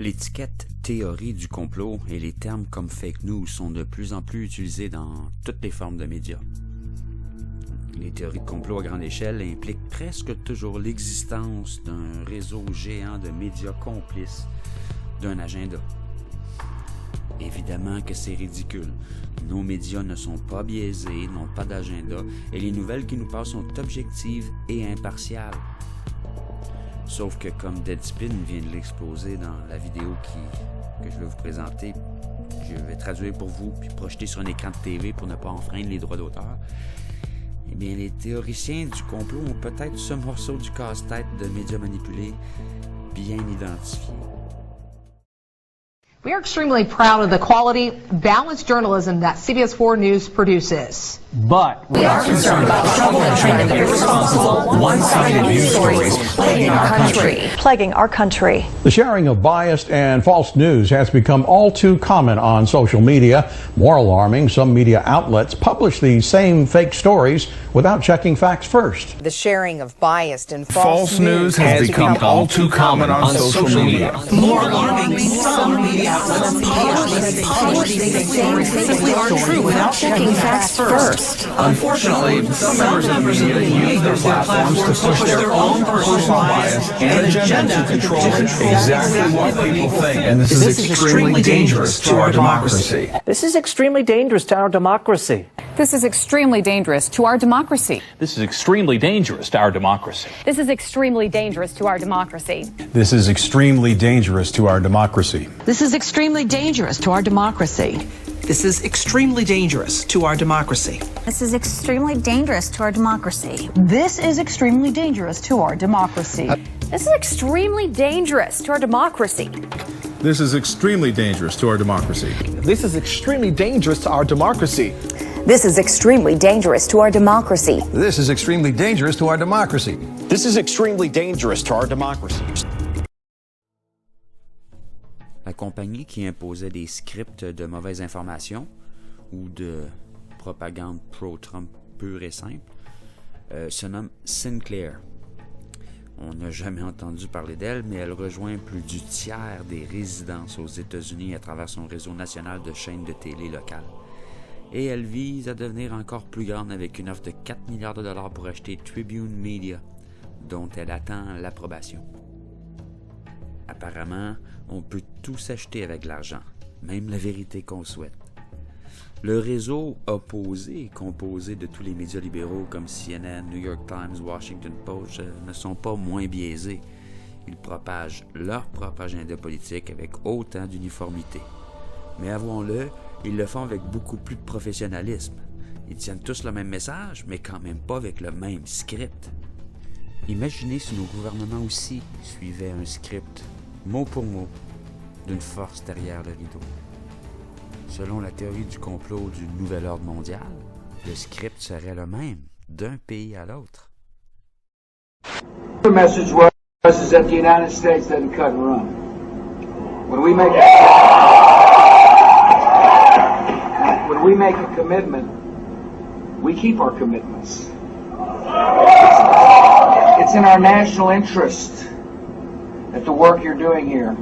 L'étiquette théorie du complot et les termes comme fake news sont de plus en plus utilisés dans toutes les formes de médias. Les théories de complot à grande échelle impliquent presque toujours l'existence d'un réseau géant de médias complices d'un agenda. Évidemment que c'est ridicule. Nos médias ne sont pas biaisés, n'ont pas d'agenda, et les nouvelles qui nous passent sont objectives et impartiales. Sauf que, comme Deadspin vient de l'exposer dans la vidéo que je vais vous présenter, je vais traduire pour vous puis projeter sur un écran de TV pour ne pas enfreindre les droits d'auteur, eh bien, les théoriciens du complot ont peut-être ce morceau du casse-tête de médias manipulés bien identifié. We are extremely proud of the quality, balanced journalism that CBS 4 News produces. But we are concerned about the trouble and trend of irresponsible, one-sided news stories plaguing our country. The sharing of biased and false news has become all too common on social media. More alarming, some media outlets publish these same fake stories without checking facts first. The sharing of biased and false news has become all too common on social media. More alarming, some media outlets publish these same fake stories without checking facts first. Unfortunately, some members of the media use their platforms to push their own personal bias and agenda to control exactly what people think. And this is extremely dangerous to our democracy. This is extremely dangerous to our democracy. This is extremely dangerous to our democracy. This is extremely dangerous to our democracy. This is extremely dangerous to our democracy. This is extremely dangerous to our democracy. This is extremely dangerous to our democracy. This is extremely dangerous to our democracy. This is extremely dangerous to our democracy. This is extremely dangerous to our democracy. This is extremely dangerous to our democracy. This is extremely dangerous to our democracy. This is extremely dangerous to our democracy. This is extremely dangerous to our democracy. This is extremely dangerous to our democracy. This is extremely dangerous to our democracy. La compagnie qui imposait des scripts de mauvaise information ou de propagande pro-Trump pure et simple se nomme Sinclair. On n'a jamais entendu parler d'elle, mais elle rejoint plus du tiers des résidences aux États-Unis à travers son réseau national de chaînes de télé locales. Et elle vise à devenir encore plus grande avec une offre de 4 milliards de dollars pour acheter Tribune Media, dont elle attend l'approbation. Apparemment, on peut tout s'acheter avec l'argent, même la vérité qu'on souhaite. Le réseau opposé, composé de tous les médias libéraux comme CNN, New York Times, Washington Post, ne sont pas moins biaisés. Ils propagent leur propre agenda politique avec autant d'uniformité. Mais avouons-le, ils le font avec beaucoup plus de professionnalisme. Ils tiennent tous le même message, mais quand même pas avec le même script. Imaginez si nos gouvernements aussi suivaient un script, mot pour mot, d'une force derrière le rideau. Selon la théorie du complot du nouvel ordre mondial, le script serait le même d'un pays à l'autre. The message was is that the United States doesn't cut and run. When we make a commitment, we keep our commitments. It's in our national interest that the work you're doing here,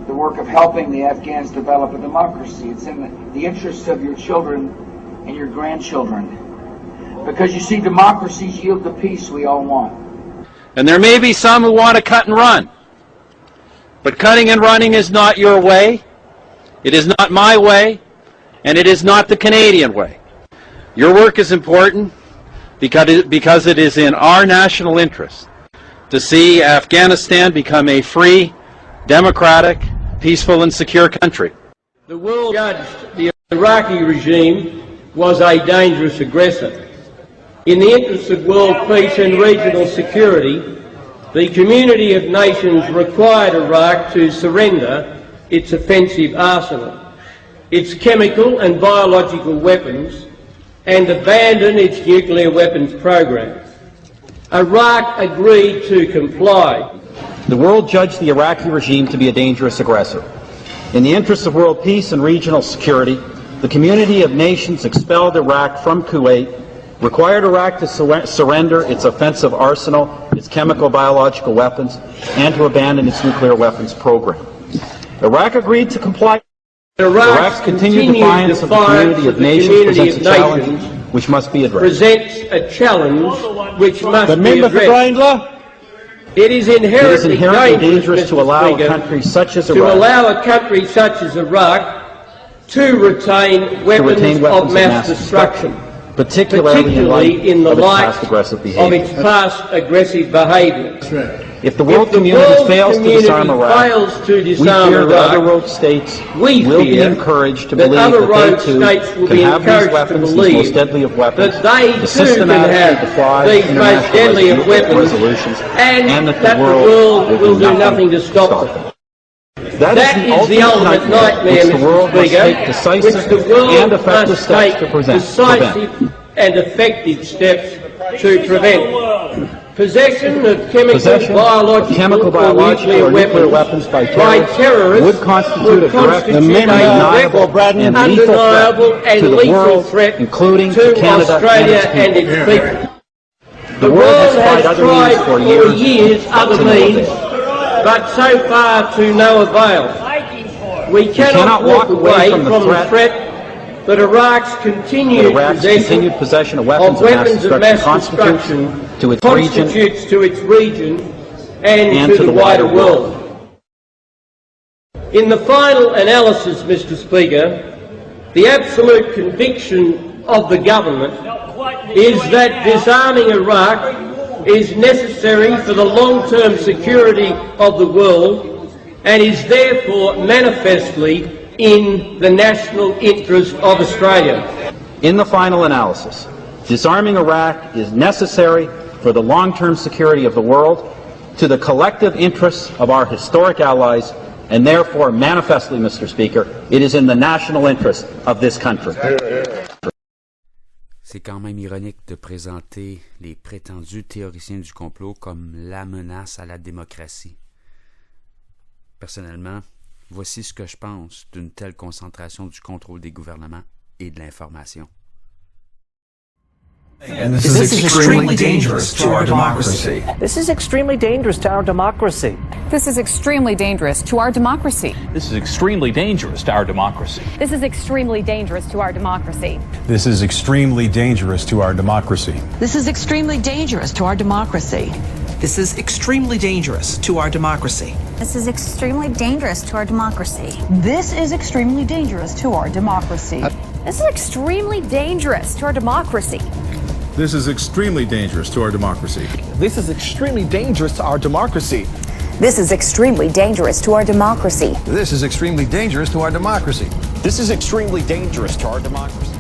the work of helping the Afghans develop a democracy, it's in the interest of your children and your grandchildren. Because you see, democracies yield the peace we all want. And there may be some who want to cut and run. But cutting and running is not your way. It is not my way. And it is not the Canadian way. Your work is important because it is in our national interest to see Afghanistan become a free, democratic, peaceful and secure country. The world judged the Iraqi regime was a dangerous aggressor. In the interest of world peace and regional security, the community of nations required Iraq to surrender its offensive arsenal, its chemical and biological weapons, and abandon its nuclear weapons program. Iraq agreed to comply. The world judged the Iraqi regime to be a dangerous aggressor. In the interest of world peace and regional security, the community of nations expelled Iraq from Kuwait, required Iraq to surrender its offensive arsenal, its chemical biological weapons, and to abandon its nuclear weapons program. Iraq agreed to comply. Iraq's continued defiance of the community of nations presents a challenge which must be addressed. Presents a challenge which must be addressed. It is inherently dangerous to allow a country such as Iraq to retain weapons of mass destruction, particularly in the light of its past aggressive behaviour. If the world community fails to disarm Iraq, we fear that other rogue states will be encouraged to believe that they too can have these weapons, these most deadly of weapons, to systematically defy international resolutions, and that the world will do nothing to stop them. That is the ultimate nightmare, Mr. Speaker, which the world must take decisive and effective steps to prevent. Possession of chemical, biological, or nuclear weapons by terrorists would constitute a direct, undeniable, and lethal threat including to Australia and its people. The world has tried for years other means, but so far to no avail. We cannot walk away from the threat that Iraq's continued possession of weapons of mass destruction constitutes to its region and to the wider world. In the final analysis, Mr. Speaker, the absolute conviction of the government is that disarming Iraq is necessary for the long-term security of the world and is therefore manifestly in the national interest of Australia. In the final analysis, disarming Iraq is necessary for the long-term security of the world, to the collective interests of our historic allies, and therefore manifestly, Mr. Speaker, it is in the national interest of this country. C'est quand même ironique de présenter les prétendus théoriciens du complot comme la menace à la démocratie. Personnellement, voici ce que je pense d'une telle concentration du contrôle des gouvernements et de l'information. And this is extremely dangerous to our democracy. This is extremely dangerous to our democracy. This is extremely dangerous to our democracy. This is extremely dangerous to our democracy. This is extremely dangerous to our democracy. This is extremely dangerous to our democracy. This is extremely dangerous to our democracy. This is extremely dangerous to our democracy. This is extremely dangerous to our democracy. This is extremely dangerous to our democracy. This is extremely dangerous to our democracy. This is extremely dangerous to our democracy. This is extremely dangerous to our democracy. This is extremely dangerous to our democracy. This is extremely dangerous to our democracy. This is extremely dangerous to our democracy.